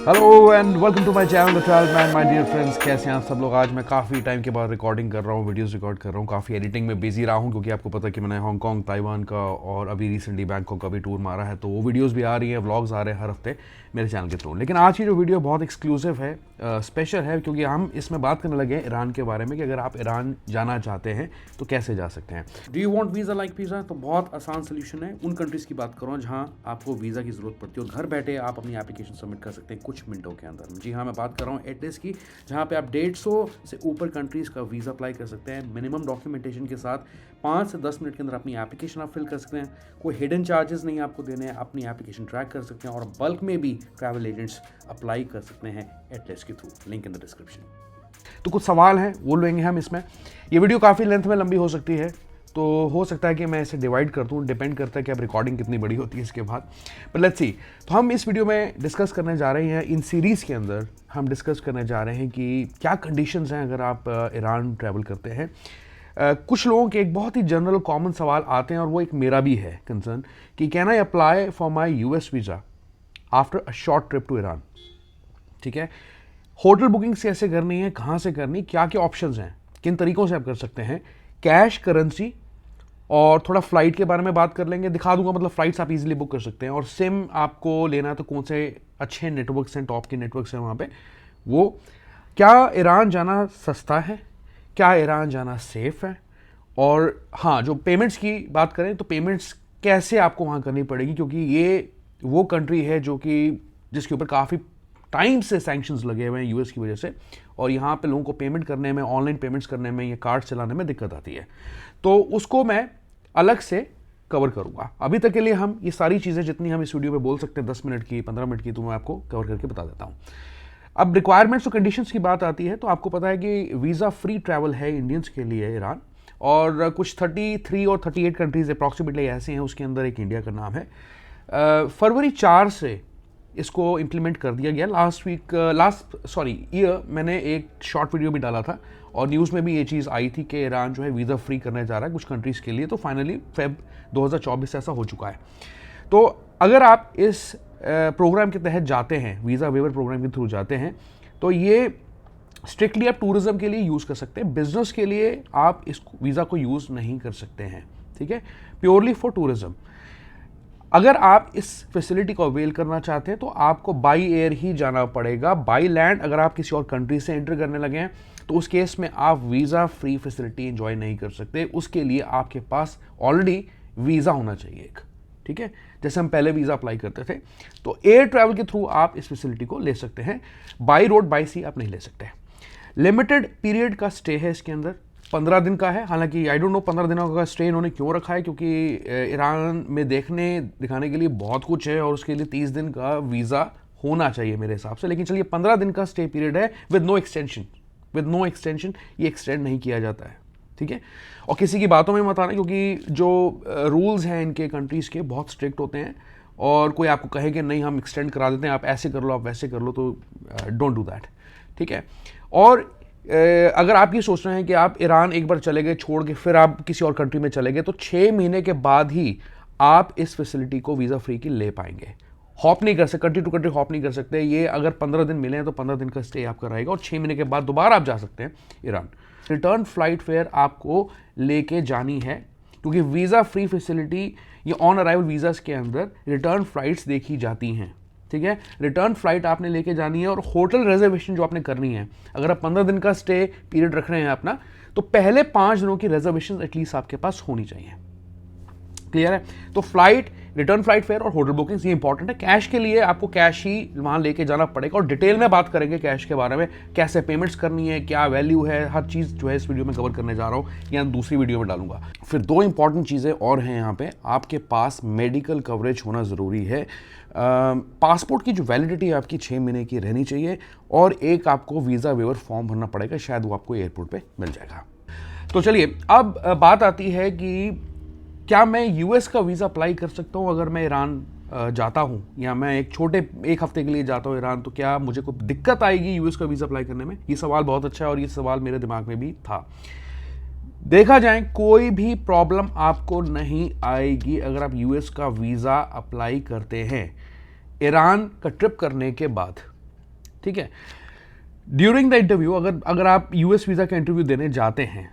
Hello and welcome to my channel the travel man my dear friends. कैसे हैं आप सब लोग। आज मैं काफ़ी टाइम के बाद रिकॉर्डिंग कर रहा हूँ, वीडियोस रिकॉर्ड कर रहा हूँ। काफ़ी एडिटिंग में बिजी रहा हूँ क्योंकि आपको पता है कि मैंने हांगकांग, ताइवान का और अभी रिसेंटली बैंकॉक का भी टूर मारा है, तो वो वीडियोस भी आ रही हैं, व्लॉग्स आ रहे हैं हर हफ्ते मेरे चैनल के थ्रू। लेकिन आज की जो वीडियो बहुत एक्सक्लूसिव है, स्पेशल है, क्योंकि हम इसमें बात करने लगे हैं ईरान के बारे में कि अगर आप ईरान जाना चाहते हैं तो कैसे जा सकते हैं। Do you want visa like pizza? तो बहुत आसान सोल्यूशन है। उन कंट्रीज़ की बात कर रहा हूँ जहाँ आपको वीज़ा की ज़रूरत पड़ती है और घर बैठे आप अपनी एप्लीकेशन सबमिट कर सकते हैं कुछ मिनटों के अंदर। जी हाँ, मैं बात कर रहा हूँ एटलिस्ट की, जहाँ पे आप 150 से ऊपर कंट्रीज़ का वीज़ा अप्लाई कर सकते हैं मिनिमम डॉक्यूमेंटेशन के साथ। 5 से 10 मिनट के अंदर अपनी एप्लीकेशन आप फिल कर सकते हैं। कोई हिडन चार्जेस नहीं आपको देने हैं, अपनी एप्लीकेशन ट्रैक कर सकते हैं और बल्क में भी ट्रैवल एजेंट्स अप्लाई कर सकते हैं एटलिस्ट के through. Link in the description. तो कुछ सवाल हैं वो लेंगे हम इसमें। ये वीडियो काफ़ी लेंथ में लंबी हो सकती है, तो हो सकता है कि मैं इसे डिवाइड कर दूँ, डिपेंड करता है कि अब रिकॉर्डिंग कितनी बड़ी होती है इसके बाद। पर लेट्स सी। तो हम इस वीडियो में डिस्कस करने जा रहे हैं, इन सीरीज़ के अंदर हम डिस्कस करने जा रहे हैं कि क्या कंडीशंस हैं अगर आप ईरान ट्रैवल करते हैं। कुछ लोगों के एक बहुत ही जनरल कॉमन सवाल आते हैं और वो एक मेरा भी है कंसर्न कि can I apply for my US visa after a short trip to Iran. ठीक है, होटल बुकिंग्स कैसे करनी है, कहाँ से करनी, क्या क्या ऑप्शंस हैं, किन तरीकों से आप कर सकते हैं, कैश, करेंसी और थोड़ा फ्लाइट के बारे में बात कर लेंगे। दिखा दूंगा मतलब फ़्लाइट्स आप इजीली बुक कर सकते हैं, और सिम आपको लेना है तो कौन से अच्छे नेटवर्क्स हैं, टॉप के नेटवर्क्स हैं वहाँ पे वो। क्या ईरान जाना सस्ता है, क्या ईरान जाना सेफ़ है, और हाँ, जो पेमेंट्स की बात करें तो पेमेंट्स कैसे आपको वहाँ करनी पड़ेगी, क्योंकि ये वो कंट्री है जो कि जिसके ऊपर काफ़ी टाइम से सैंक्शंस लगे हुए हैं यूएस की वजह से, और यहाँ पे लोगों को पेमेंट करने में, ऑनलाइन पेमेंट्स करने में या कार्ड चलाने में दिक्कत आती है। तो उसको मैं अलग से कवर करूँगा। अभी तक के लिए हम ये सारी चीज़ें जितनी हम इस वीडियो में बोल सकते हैं 10 मिनट की, 15 मिनट की, तो मैं आपको कवर करके बता देता हूँ। अब रिक्वायरमेंट्स और कंडीशंस की बात आती है तो आपको पता है कि वीज़ा फ्री ट्रैवल है इंडियंस के लिए ईरान, और कुछ 33 और 38 कंट्रीज़ अप्रॉक्सीमेटली ऐसे हैं, उसके अंदर एक इंडिया का नाम है। फरवरी 4 से इसको इम्प्लीमेंट कर दिया गया। लास्ट ईयर मैंने एक शॉर्ट वीडियो भी डाला था और न्यूज़ में भी ये चीज़ आई थी कि ईरान जो है वीज़ा फ्री करने जा रहा है कुछ कंट्रीज़ के लिए। तो फाइनली फेब 2024 से ऐसा हो चुका है। तो अगर आप इस प्रोग्राम के तहत जाते हैं, वीज़ा वेवर प्रोग्राम के थ्रू जाते हैं, तो ये स्ट्रिक्टली आप टूरिज्म के लिए यूज़ कर सकते हैं। बिजनेस के लिए आप इस वीज़ा को यूज़ नहीं कर सकते हैं। ठीक है, प्योरली फॉर टूरिज्म। अगर आप इस फैसिलिटी को अवेल करना चाहते हैं तो आपको बाई एयर ही जाना पड़ेगा। बाई लैंड अगर आप किसी और कंट्री से एंटर करने लगे हैं तो उस केस में आप वीज़ा फ्री फैसिलिटी एंजॉय नहीं कर सकते। उसके लिए आपके पास ऑलरेडी वीज़ा होना चाहिए एक। ठीक है, जैसे हम पहले वीज़ा अप्लाई करते थे, तो एयर ट्रैवल के थ्रू आप इस फैसिलिटी को ले सकते हैं। बाई रोड, बाई सी आप नहीं ले सकते। लिमिटेड पीरियड का स्टे है इसके अंदर, 15 दिन का है। हालांकि आई डोंट नो 15 दिनों का स्टे इन्होंने क्यों रखा है, क्योंकि ईरान में दिखाने के लिए बहुत कुछ है और उसके लिए 30 दिन का वीज़ा होना चाहिए मेरे हिसाब से। लेकिन चलिए 15 दिन का स्टे पीरियड है विद नो एक्सटेंशन, ये एक्सटेंड नहीं किया जाता है। ठीक है, और किसी की बातों में मत आना, क्योंकि जो रूल्स हैं इनके कंट्रीज़ के बहुत स्ट्रिक्ट होते हैं, और कोई आपको कहे कि नहीं हम एक्सटेंड करा देते हैं, आप ऐसे कर लो, आप वैसे कर लो, तो डोंट डू दैट। ठीक है, और अगर आप ये सोच रहे हैं कि आप ईरान एक बार चले गए छोड़ के फिर आप किसी और कंट्री में चले गए, तो 6 महीने के बाद ही आप इस फैसिलिटी को वीज़ा फ्री की ले पाएंगे। हॉप नहीं कर सकते, कंट्री टू कंट्री हॉप नहीं कर सकते। ये अगर 15 दिन मिले हैं तो 15 दिन का स्टे आपका रहेगा, और 6 महीने के बाद दोबारा आप जा सकते हैं ईरान। रिटर्न फ्लाइट फेयर आपको लेके जानी है, क्योंकि वीज़ा फ्री फैसिलिटी ये ऑन अराइवल वीज़ास के अंदर रिटर्न फ्लाइट्स देखी जाती हैं। ठीक है, रिटर्न फ्लाइट आपने लेके जानी है, और होटल रिजर्वेशन जो आपने करनी है, अगर आप 15 दिन का स्टे पीरियड रख रहे हैं अपना, तो पहले 5 दिनों की रिजर्वेशन एटलीस्ट आपके पास होनी चाहिए। क्लियर है? तो फ्लाइट, रिटर्न फ्लाइट फेयर और होटल बुकिंग ये इंपॉर्टेंट है। कैश के लिए आपको कैश ही वहाँ लेके जाना पड़ेगा, और डिटेल में बात करेंगे कैश के बारे में, कैसे पेमेंट्स करनी है, क्या वैल्यू है, हर चीज़ जो है इस वीडियो में कवर करने जा रहा हूँ या दूसरी वीडियो में डालूंगा। फिर 2 इंपॉर्टेंट चीज़ें और हैं यहाँ पे। आपके पास मेडिकल कवरेज होना ज़रूरी है। पासपोर्ट की जो वैलिडिटी है आपकी 6 महीने की रहनी चाहिए, और एक आपको वीज़ा वेवर फॉर्म भरना पड़ेगा, शायद वो आपको एयरपोर्ट पे मिल जाएगा। तो चलिए अब बात आती है कि क्या मैं यूएस का वीज़ा अप्लाई कर सकता हूँ अगर मैं ईरान जाता हूँ, या मैं एक हफ्ते के लिए जाता हूँ ईरान, तो क्या मुझे कोई दिक्कत आएगी यूएस का वीज़ा अप्लाई करने में? ये सवाल बहुत अच्छा है और ये सवाल मेरे दिमाग में भी था। देखा जाए कोई भी प्रॉब्लम आपको नहीं आएगी अगर आप यूएस का वीज़ा अप्लाई करते हैं ईरान का ट्रिप करने के बाद। ठीक है। ड्यूरिंग द इंटरव्यू अगर आप यूएस वीज़ा का इंटरव्यू देने जाते हैं,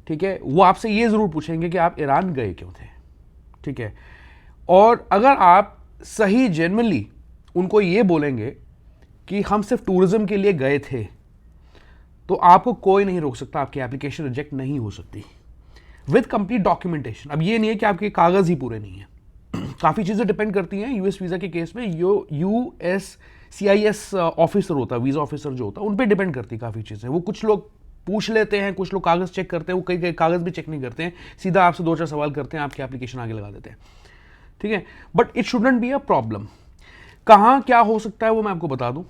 ठीक है, वो आपसे ये ज़रूर पूछेंगे कि आप ईरान गए क्यों थे, ठीक है। और अगर आप सही जेन्युइनली उनको ये बोलेंगे कि हम सिर्फ टूरिज्म के लिए गए थे, तो आपको कोई नहीं रोक सकता, आपकी एप्लीकेशन रिजेक्ट नहीं हो सकती विद कंप्लीट डॉक्यूमेंटेशन। अब ये नहीं है कि आपके कागज़ ही पूरे नहीं हैं, काफ़ी चीज़ें डिपेंड करती हैं यूएस वीज़ा के केस में। CIS ऑफिसर होता है, वीज़ा ऑफिसर जो होता है, उन पे डिपेंड करती है काफ़ी चीज़ें। वो कुछ लोग पूछ लेते हैं, कुछ लोग कागज़ चेक करते हैं, वो कई कागज़ भी चेक नहीं करते हैं, सीधा आपसे 2-4 सवाल करते हैं, आपकी एप्लीकेशन आगे लगा देते हैं, ठीक है। But it shouldn't be a problem. कहाँ क्या हो सकता है वो मैं आपको बता दूं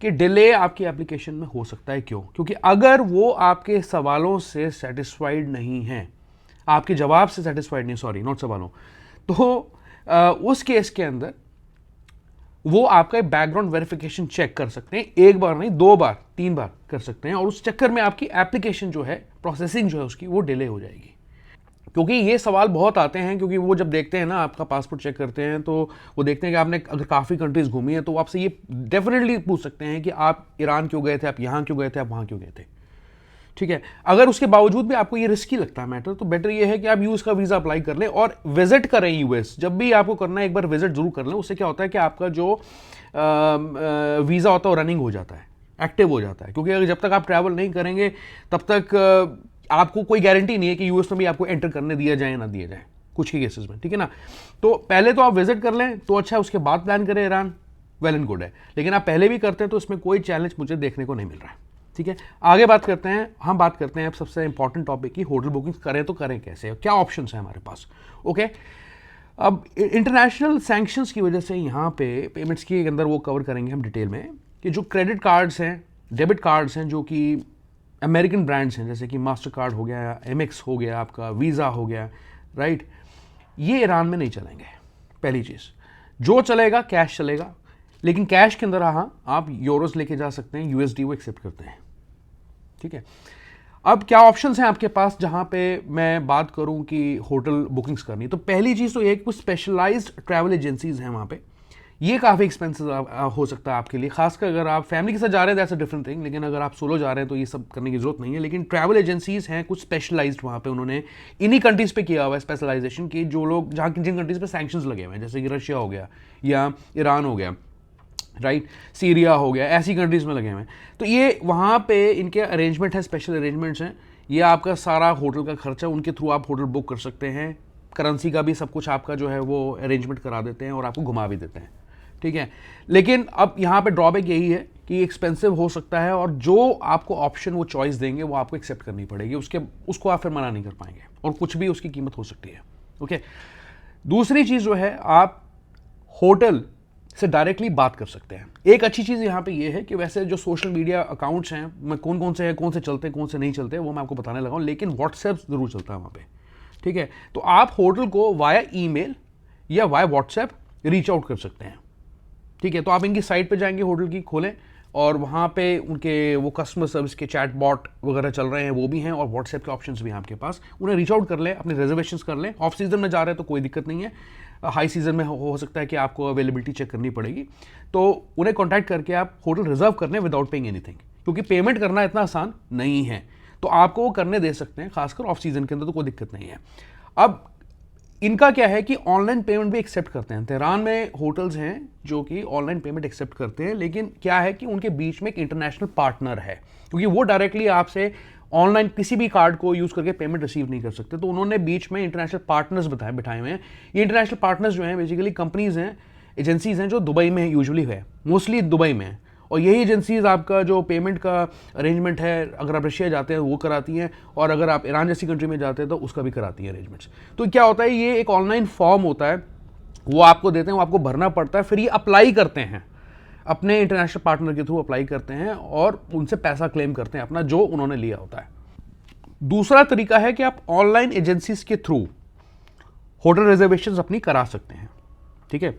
कि डिले आपकी एप्लीकेशन में हो सकता है। क्यों? क्योंकि अगर वो आपके सवालों से सेटिस्फाइड नहीं है, आपके जवाब से सेटिस्फाइड नहीं, सॉरी नॉट सवालों, तो उस केस के अंदर वो आपका बैकग्राउंड वेरिफिकेशन चेक कर सकते हैं, एक बार नहीं 2 बार 3 बार कर सकते हैं, और उस चक्कर में आपकी एप्लीकेशन जो है, प्रोसेसिंग जो है उसकी, वो डिले हो जाएगी। क्योंकि ये सवाल बहुत आते हैं, क्योंकि वो जब देखते हैं ना आपका पासपोर्ट चेक करते हैं, तो वो देखते हैं कि आपने अगर काफ़ी कंट्रीज घूमी है, तो आपसे ये डेफिनेटली पूछ सकते हैं कि आप ईरान क्यों गए थे, आप यहाँ क्यों गए थे, आप वहाँ क्यों गए थे, ठीक है। अगर उसके बावजूद भी आपको ये रिस्की लगता है मैटर, तो बेटर ये है कि आप यूएस का वीज़ा अप्लाई कर लें और विजिट करें यूएस। जब भी आपको करना है एक बार विजिट जरूर कर लें। उससे क्या होता है कि आपका जो वीज़ा होता है वो रनिंग हो जाता है, एक्टिव हो जाता है। क्योंकि अगर जब तक आप ट्रैवल नहीं करेंगे तब तक आपको कोई गारंटी नहीं है कि यूएस में भी आपको एंटर करने दिया जाए या ना दिया जाए, कुछ के केसेस में, ठीक है ना। तो पहले तो आप विजिट कर लें तो अच्छा है, उसके बाद प्लान करें ईरान, वेल एंड गुड है। लेकिन आप पहले भी करते हैं तो इसमें कोई चैलेंज मुझे देखने को नहीं मिल रहा है, ठीक है। आगे बात करते हैं, हम बात करते हैं अब सबसे इंपॉर्टेंट टॉपिक की, होटल बुकिंग करें तो करें कैसे, क्या ऑप्शंस हैं हमारे पास। ओके, अब इंटरनेशनल सैंक्शंस की वजह से यहाँ पे पेमेंट्स के अंदर वो कवर करेंगे हम डिटेल में, कि जो क्रेडिट कार्ड्स हैं, डेबिट कार्ड्स हैं, जो कि अमेरिकन ब्रांड्स हैं, जैसे कि मास्टर कार्ड हो गया, MX हो गया, आपका वीज़ा हो गया, राइट, ये ईरान में नहीं चलेंगे। पहली चीज़, जो चलेगा कैश चलेगा, लेकिन कैश के अंदर हाँ आप यूरोज लेके जा सकते हैं, USD वो एक्सेप्ट करते हैं, ठीक है। अब क्या ऑप्शंस हैं आपके पास जहां पे मैं बात करूं कि होटल बुकिंग्स करनी, तो पहली चीज़ तो ये कि कुछ स्पेशलाइज्ड ट्रैवल एजेंसीज हैं वहाँ पे, ये काफ़ी एक्सपेंसिव हो सकता है आपके लिए, खासकर अगर आप फैमिली के साथ जा रहे हैं, दैट्स अ डिफरेंट थिंग, लेकिन अगर आप सोलो जा रहे हैं तो ये सब करने की जरूरत नहीं है। लेकिन ट्रैवल एजेंसीज हैं कुछ स्पेशलाइज्ड, वहाँ पे उन्होंने इन्हीं कंट्रीज़ पे किया हुआ है स्पेशलाइजेशन की, जो लोग जहाँ जिन कंट्रीज़ पे सैंक्शंस लगे हुए हैं, जैसे कि रशिया हो गया या ईरान हो गया, राइट, सीरिया हो गया, ऐसी कंट्रीज़ में लगे हुए हैं। तो ये वहाँ पे इनके अरेंजमेंट है, स्पेशल अरेंजमेंट्स हैं, ये आपका सारा होटल का खर्चा, उनके थ्रू आप होटल बुक कर सकते हैं, करेंसी का भी सब कुछ आपका जो है वो अरेंजमेंट करा देते हैं और आपको घुमा भी देते हैं, ठीक है। लेकिन अब यहाँ पे ड्रॉबैक यही है कि एक्सपेंसिव हो सकता है, और जो आपको ऑप्शन वो चॉइस देंगे वो आपको एक्सेप्ट करनी पड़ेगी, उसको आप फिर मना नहीं कर पाएंगे, और कुछ भी उसकी कीमत हो सकती है, ओके। दूसरी चीज़ जो है, आप होटल से डायरेक्टली बात कर सकते हैं। एक अच्छी चीज़ यहाँ पे ये है कि वैसे जो सोशल मीडिया अकाउंट्स हैं, मैं कौन कौन से हैं, कौन से चलते हैं, कौन से नहीं चलते, वो मैं आपको बताने लगा हूँ, लेकिन व्हाट्सएप ज़रूर चलता है वहाँ पे, ठीक है। तो आप होटल को वाया ईमेल या वाया व्हाट्सएप रीच आउट कर सकते हैं, ठीक है। तो आप इनकी साइट पे जाएंगे, होटल की खोलें, और वहाँ पे उनके वो कस्टमर सर्विस के चैट बॉट वगैरह चल रहे हैं, वो भी हैं, और व्हाट्सएप के ऑप्शंस भी हैं आपके पास। उन्हें रीच आउट कर लें, अपने रिजर्वेशंस कर लें। ऑफ सीजन में जा रहे हैं तो कोई दिक्कत नहीं है, हाई सीजन में हो सकता है कि आपको अवेलेबिलिटी चेक करनी पड़ेगी, तो उन्हें कॉन्टैक्ट करके आप होटल रिजर्व कर लें विदाउट पेइंग एनीथिंग, क्योंकि पेमेंट करना इतना आसान नहीं है, तो आपको वो करने दे सकते हैं, खासकर ऑफ सीजन के अंदर तो कोई दिक्कत नहीं है। अब इनका क्या है कि ऑनलाइन पेमेंट भी एक्सेप्ट करते हैं। तेहरान में होटल्स हैं जो कि ऑनलाइन पेमेंट एक्सेप्ट करते हैं, लेकिन क्या है कि उनके बीच में एक इंटरनेशनल पार्टनर है, क्योंकि वो डायरेक्टली आपसे ऑनलाइन किसी भी कार्ड को यूज़ करके पेमेंट रिसीव नहीं कर सकते, तो उन्होंने बीच में इंटरनेशनल पार्टनर्स बिठाए हुए हैं। ये इंटरनेशनल पार्टनर्स जो हैं बेसिकली कंपनीज हैं, एजेंसीज हैं, जो दुबई में यूजुअली है, मोस्टली दुबई में है, और यही एजेंसीज आपका जो पेमेंट का अरेंजमेंट है, अगर आप रशिया जाते हैं वो कराती हैं, और अगर आप ईरान जैसी कंट्री में जाते हैं तो उसका भी कराती हैं अरेंजमेंट्स। तो क्या होता है, ये एक ऑनलाइन फॉर्म होता है, वो आपको देते हैं, वो आपको भरना पड़ता है, फिर ये अप्लाई करते हैं, अपने इंटरनेशनल पार्टनर के थ्रू अप्लाई करते हैं, और उनसे पैसा क्लेम करते हैं अपना, जो उन्होंने लिया होता है। दूसरा तरीका है कि आप ऑनलाइन एजेंसीज के थ्रू होटल रिजर्वेशंस अपनी करा सकते हैं, ठीक है।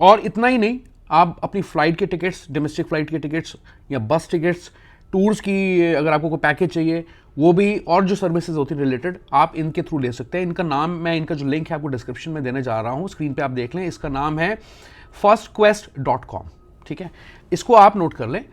और इतना ही नहीं, आप अपनी फ़्लाइट के टिकट्स, डोमेस्टिक फ़्लाइट के टिकट्स या बस टिकट्स, टूर्स की अगर आपको कोई पैकेज चाहिए वो भी, और जो सर्विसेज होती है रिलेटेड, आप इनके थ्रू ले सकते हैं। इनका नाम, मैं इनका जो लिंक है आपको डिस्क्रिप्शन में देने जा रहा हूँ, स्क्रीन पे आप देख लें। इसका नाम है firstquest.com, ठीक है, इसको आप नोट कर लें।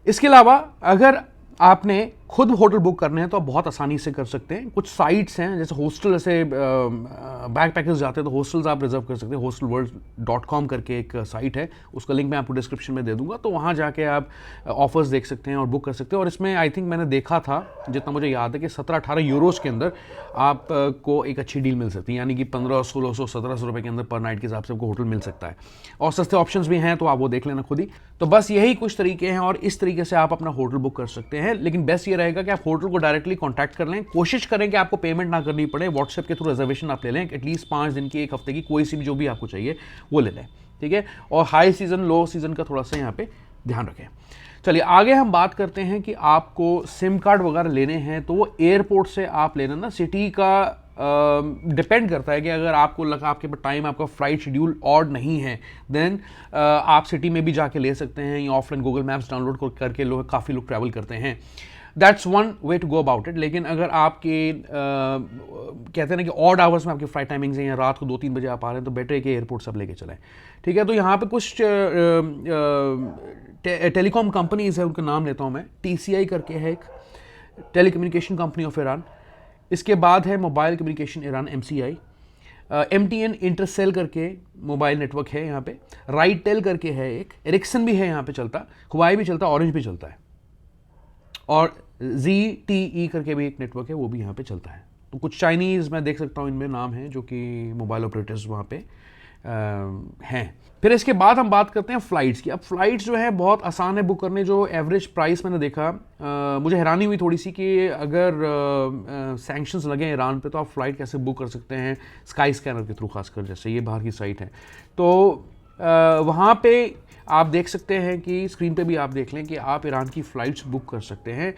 इसके अलावा अगर आपने खुद होटल बुक करने हैं तो आप बहुत आसानी से कर सकते हैं। कुछ साइट्स हैं जैसे हॉस्टल, जैसे बैक पैकर्स जाते हैं तो हॉस्टल्स आप रिजर्व कर सकते हैं। hostelworld.com करके एक साइट है, उसका लिंक मैं आपको डिस्क्रिप्शन में दे दूंगा, तो वहाँ जाके आप ऑफर्स देख सकते हैं और बुक कर सकते हैं। और इसमें आई थिंक मैंने देखा था, जितना मुझे याद है, कि 17-18 यूरोज़ के अंदर आपको एक अच्छी डील मिल सकती है, यानी कि 1500-1600-1700 रुपये के अंदर पर नाइट के हिसाब से आपको होटल मिल सकता है। और सस्ते ऑप्शंस भी हैं, तो आप वो देख लेना खुद ही। तो बस यही कुछ तरीके हैं और इस तरीके से आप अपना होटल बुक कर सकते हैं। लेकिन बेस्ट ये रहेगा कि आप होटल को डायरेक्टली कॉन्टैक्ट कर लें, कोशिश करें कि आपको पेमेंट ना करनी पड़े, व्हाट्सएप के थ्रू रिजर्वेशन आप ले लें, एटलीस्ट 5 दिन की, 1 हफ्ते की, कोई सी भी जो भी आपको चाहिए वो ले लें, ठीक है। और हाई सीज़न लो सीज़न का थोड़ा सा यहाँ पे ध्यान रखें। चलिए आगे हम बात करते हैं कि आपको सिम कार्ड वगैरह लेने हैं तो वो एयरपोर्ट से आप लेना ना, सिटी का डिपेंड करता है कि अगर आपको लगा आपके पास टाइम, आपका फ्लाइट शेड्यूल ऑड नहीं है, देन आप सिटी में भी जाके ले सकते हैं, या ऑफलाइन गूगल मैप्स डाउनलोड करके लोग, काफ़ी लोग ट्रैवल करते हैं। That's one way to go about it. लेकिन अगर आपके कहते हैं ना कि ऑड आवर्स में आपकी फ्लाइट टाइमिंग्स हैं, या रात को 2-3 बजे आप आ रहे हैं, तो बेटर है कि एयरपोर्ट सब लेके चलें, ठीक है। तो यहाँ पे कुछ टेलीकॉम कंपनीज है, उनका नाम लेता हूँ मैं। TCI करके है एक टेलीकम्युनिकेशन कंपनी ऑफ ईरान, इसके बाद है mobile communication Iran MCI, MTN intercell करके मोबाइल नेटवर्क है यहाँ पे, राइटेल करके है एक, एरिक्सन भी है यहाँ पे चलता, हुआई भी चलता, ऑरेंज भी चलता है, और ZTE करके भी एक नेटवर्क है, वो भी यहाँ पे चलता है। तो कुछ चाइनीज़ मैं देख सकता हूँ इनमें नाम हैं जो कि मोबाइल ऑपरेटर्स वहाँ पे हैं। फिर इसके बाद हम बात करते हैं फ़्लाइट्स की। अब फ़्लाइट्स जो है बहुत आसान है बुक करने। जो एवरेज प्राइस मैंने देखा, मुझे हैरानी हुई थोड़ी सी कि अगर सैंक्शंस लगे ईरान पे तो आप फ़्लाइट कैसे बुक कर सकते हैं स्काई स्कैनर के थ्रू, खासकर जैसे ये बाहर की साइट है। तो वहाँ पे आप देख सकते हैं कि स्क्रीन पे भी आप देख लें कि आप ईरान की फ़्लाइट्स बुक कर सकते हैं।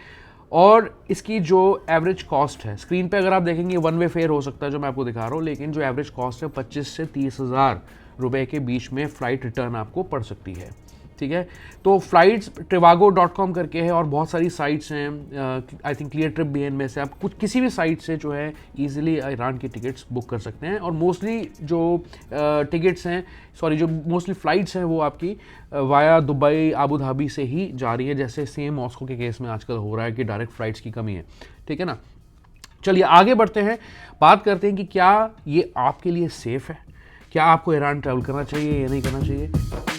और इसकी जो एवरेज कॉस्ट है, स्क्रीन पे अगर आप देखेंगे वन वे फेयर हो सकता है जो मैं आपको दिखा रहा हूँ, लेकिन जो एवरेज कॉस्ट है 25 से 30 हज़ार रुपये के बीच में फ़्लाइट रिटर्न आपको पड़ सकती है, ठीक है। तो फ्लाइट्स trivago.com करके है, और बहुत सारी साइट्स हैं, आई थिंक क्लियर ट्रिप भी है इनमें से। आप कुछ किसी भी साइट से जो है ईजिली ईरान की टिकट्स बुक कर सकते हैं। और मोस्टली जो टिकट्स हैं, जो मोस्टली फ़्लाइट्स हैं, वो आपकी वाया दुबई, आबू धाबी से ही जा रही है, जैसे सेम मॉस्को के केस में आजकल हो रहा है कि डायरेक्ट फ़्लाइट्स की कमी है, ठीक है ना। चलिए आगे बढ़ते हैं, बात करते हैं कि क्या ये आपके लिए सेफ़ है, क्या आपको ईरान ट्रैवल करना चाहिए या नहीं करना चाहिए।